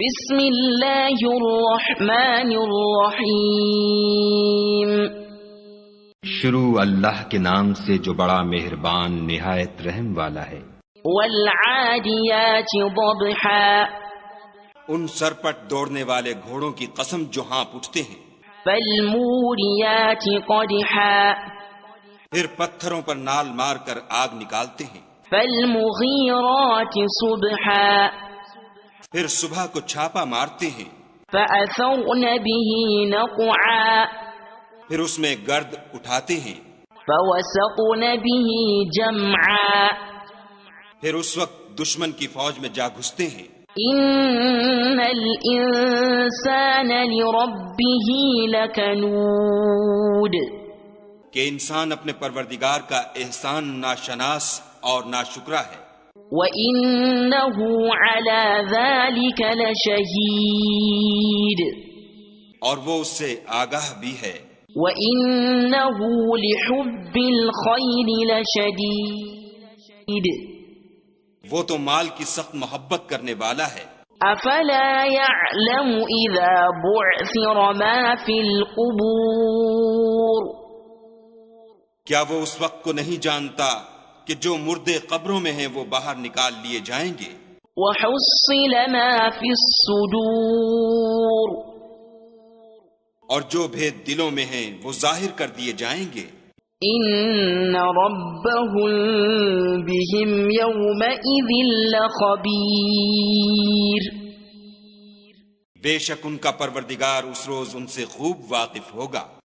بسم اللہ الرحمن الرحیم شروع اللہ کے نام سے جو بڑا مہربان نہایت رحم والا ہے۔ والعادیات ضبحا ان سرپٹ دوڑنے والے گھوڑوں کی قسم جو ہانپ اٹھتے ہیں۔ فالموریات قدحا پھر پتھروں پر نال مار کر آگ نکالتے ہیں۔ فالمغیرات صبحا پھر صبح کو چھاپا مارتے ہیں۔ فأثرن به نقعا پھر اس میں گرد اٹھاتے ہیں۔ فوسطن به جمعا پھر اس وقت دشمن کی فوج میں جا گھستے ہیں۔ ان الانسان لربه لکنود کہ انسان اپنے پروردگار کا احسان ناشناس اور ناشکرا ہے۔ وَإِنَّهُ عَلَى ذَلِكَ لَشَهِيدٌ اور وہ اس سے آگاہ بھی ہے۔ وَإِنَّهُ لِحُبِّ الْخَيْرِ لَشَدِيدٌ وہ تو مال کی سخت محبت کرنے والا ہے۔ أَفَلَا يَعْلَمُ إِذَا بُعْثِرَ مَا فِي الْقُبُورِ کیا وہ اس وقت کو نہیں جانتا کہ جو مردے قبروں میں ہیں وہ باہر نکال لیے جائیں گے۔ وَحُصِّلَ مَا فِي الصُّدُورِ اور جو بھید دلوں میں ہیں وہ ظاہر کر دیے جائیں گے۔ إِنَّ رَبَّهُم بِهِمْ يَوْمَئِذٍ لَخَبِيرٌ بے شک ان کا پروردگار اس روز ان سے خوب واقف ہوگا۔